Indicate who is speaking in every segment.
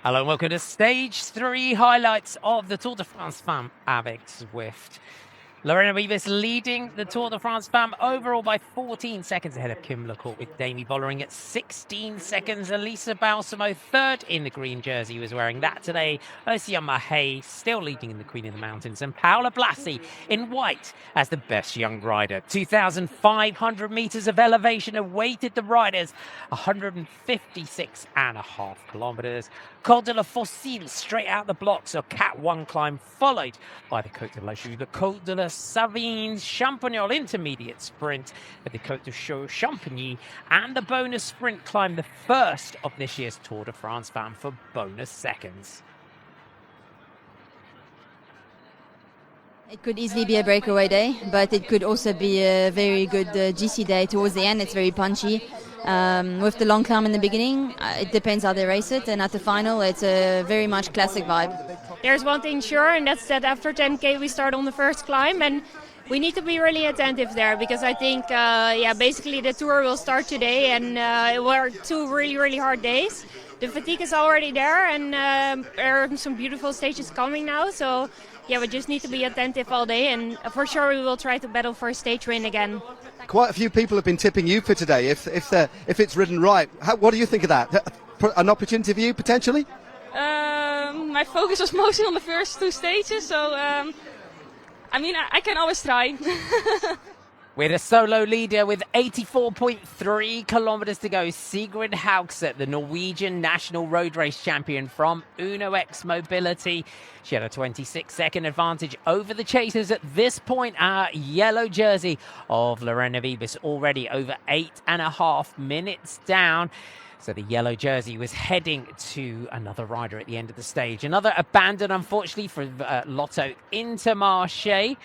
Speaker 1: Hello and welcome to Stage 3 highlights of the Tour de France Femmes avec Zwift. Lorena Wiebes leading the Tour de France Femmes overall by 14 seconds ahead of Kim LaCourt, with Demi Vollering at 16 seconds. Elisa Balsamo third in the green jersey, was wearing that today. Ursula Mahey still leading in the Queen of the Mountains, and Paola Blasi in white as the best young rider. 2,500 meters of elevation awaited the riders, 156.5 kilometers. Col de la Fossile straight out the blocks, a Cat 1 climb followed by the Côte de la Joux, the Côte de la Savine, Champagnol intermediate sprint at the Côte de Chaux Champigny, and the bonus sprint climb, the first of this year's Tour de France Femmes, for bonus seconds.
Speaker 2: It could easily be a breakaway day, but it could also be a very good GC day. Towards the end, it's very punchy. With the long climb in the beginning, it depends how they race it, and at the final, it's a very much classic vibe.
Speaker 3: There's one thing sure, and that's that after 10K we start on the first climb, and we need to be really attentive there, because I think, basically the tour will start today, and it were two really hard days. The fatigue is already there, and there are some beautiful stages coming now, so yeah, we just need to be attentive all day, and for sure we will try to battle for a stage win again.
Speaker 4: Quite a few people have been tipping you for today, if it's ridden right. What do you think of that? An opportunity for you, potentially?
Speaker 5: My focus was mostly on the first two stages, so I can always try.
Speaker 1: With a solo leader with 84.3 kilometers to go, Sigrid Haugset, the Norwegian national road race champion from Uno X Mobility. She had a 26-second advantage over the chasers at this point. Our yellow jersey of Lorena Wiebes already over 8.5 minutes down. So the yellow jersey was heading to another rider at the end of the stage. Another abandon, unfortunately, for Lotto Intermarché.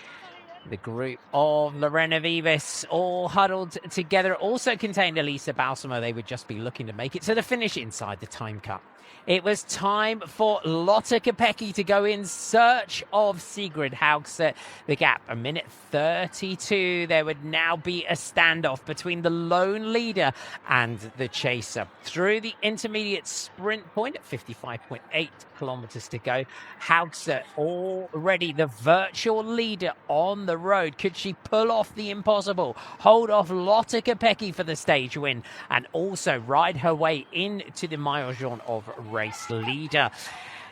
Speaker 1: The group of Lorena Wiebes all huddled together also contained Elisa Balsamo. They would just be looking to make it to the finish inside the time cut. It was time for Lotte Kopecky to go in search of Sigrid Haugset. The gap, 1:32. There would now be a standoff between the lone leader and the chaser. Through the intermediate sprint point at 55.8 kilometers to go, Haugset already the virtual leader on the road. Could she pull off the impossible, hold off Lotte Kopecky for the stage win, and also ride her way into the Maillot Jaune of race leader?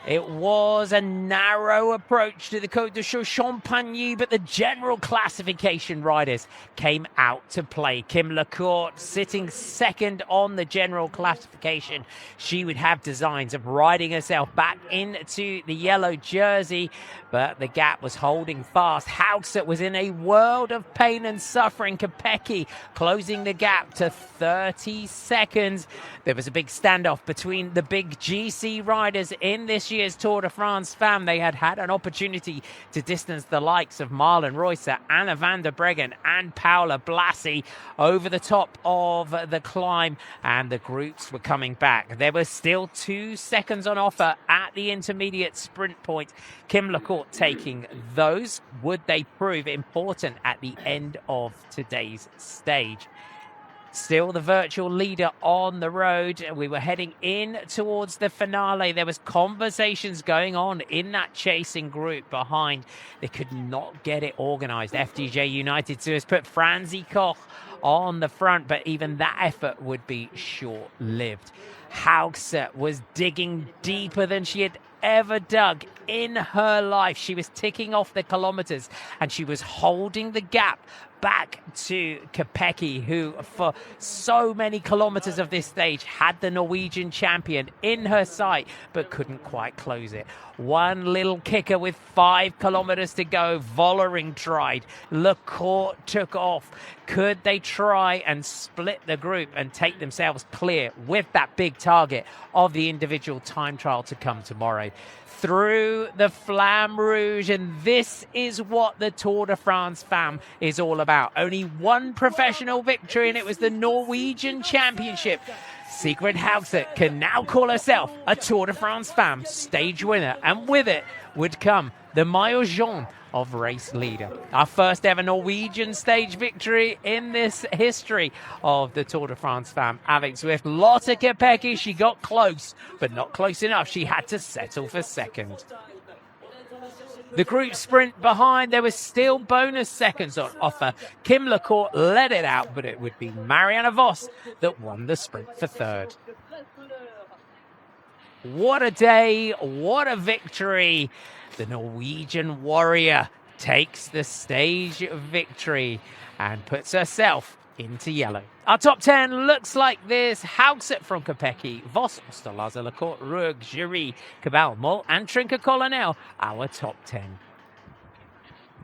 Speaker 1: It was a narrow approach to the Côte de Chaux Champigny, but the general classification riders came out to play. Kim LaCourt sitting second on the general classification. She would have designs of riding herself back into the yellow jersey, but the gap was holding fast. Haugset was in a world of pain and suffering. Kopecky closing the gap to 30 seconds. There was a big standoff between the big GC riders in this year's Tour de France Femmes. They had an opportunity to distance the likes of Marlon Reusser, Anna van der Breggen and Paola Blasi over the top of the climb, and the groups were coming back. There was still 2 seconds on offer at the intermediate sprint point. Kim LaCourt taking those. Would they prove important at the end of today's stage? Still the virtual leader on the road. We were heading in towards the finale. There was conversations going on in that chasing group behind. They could not get it organized. FDJ United has put Franzi Koch on the front, but even that effort would be short-lived. Haugset was digging deeper than she had ever dug in her life. She was ticking off the kilometers, and she was holding the gap back to Kopecky, who for so many kilometers of this stage had the Norwegian champion in her sight, but couldn't quite close it. One little kicker with 5 kilometers to go. Vollering tried. LaCourt took off. Could they try and split the group and take themselves clear with that big target of the individual time trial to come tomorrow? Through the Flamme Rouge, and this is what the Tour de France Femmes is all about. Only one professional victory, and it was the Norwegian Championship. Sigrid Haugset can now call herself a Tour de France Femmes stage winner, and with it would come the Maillot Jaune of race leader. Our first ever Norwegian stage victory in this history of the Tour de France Femmes avec Zwift. Lotte Kopecky, she got close, but not close enough. She had to settle for second. The group sprint behind, there was still bonus seconds on offer. Kim Lecourt led it out, but it would be Marianne Vos that won the sprint for third. What a day, what a victory. The Norwegian warrior takes the stage victory and puts herself into yellow. Our top 10 looks like this. Haugset from Kopecky, Vos, Osterlazer, Lecourt, Rueg, Jury, Cabal, Moll and Trinker Colonel, our top 10.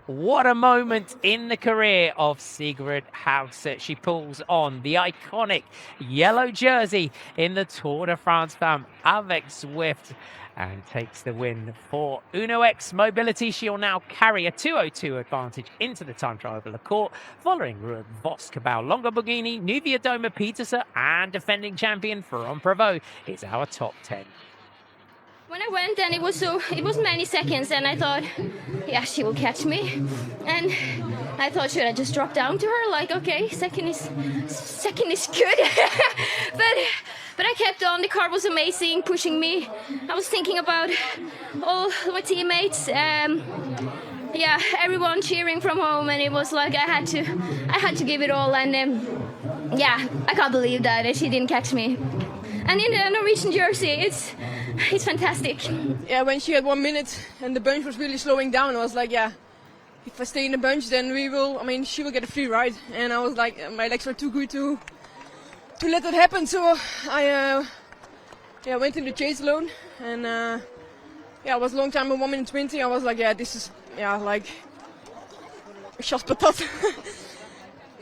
Speaker 1: What a moment in the career of Sigrid Haugset. She pulls on the iconic yellow jersey in the Tour de France Femmes avec Zwift and takes the win for Uno X Mobility. She'll now carry a 2:02 advantage into the time trial of Lecourt, following Rueg, Vos, Cabal, Longo Borghini, Nuvia Doma, Petersen, and defending champion Ferrand Prévot is our top 10.
Speaker 6: When I went, and it was many seconds, and I thought, yeah, she will catch me. And I thought, should I just drop down to her? Like, okay, second is good. But I kept on. The car was amazing, pushing me. I was thinking about all my teammates. Yeah, everyone cheering from home, and it was like I had to give it all. And yeah, I can't believe that she didn't catch me. And in the Norwegian jersey, it's fantastic.
Speaker 7: Yeah, when she had 1 minute and the bunch was really slowing down, I was like, yeah, if I stay in the bunch, then she will get a free ride. And I was like, my legs were too good to let that happen. So I went in the chase alone, and it was a long time, 1 minute 20. I was like, yeah, this is like just patat.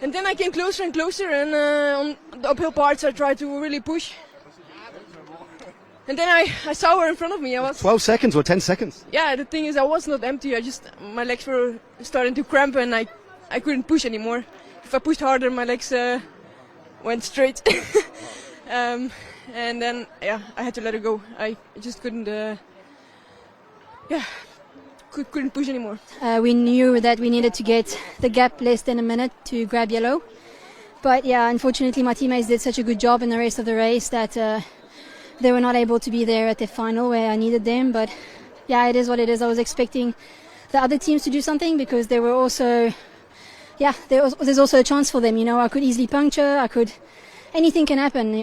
Speaker 7: And then I came closer and closer, and on the uphill parts I tried to really push. And then I saw her in front of me.
Speaker 4: 12 seconds or 10 seconds?
Speaker 7: Yeah, the thing is, I was not empty. My legs were starting to cramp, and I couldn't push anymore. If I pushed harder, my legs went straight. And then, I had to let her go. I just couldn't, couldn't push anymore.
Speaker 2: We knew that we needed to get the gap less than a minute to grab yellow. But yeah, unfortunately, my teammates did such a good job in the rest of the race that they were not able to be there at the final where I needed them. But yeah, it is what it is. I was expecting the other teams to do something, because there were also, there's also a chance for them. You know, I could easily puncture. Anything can happen.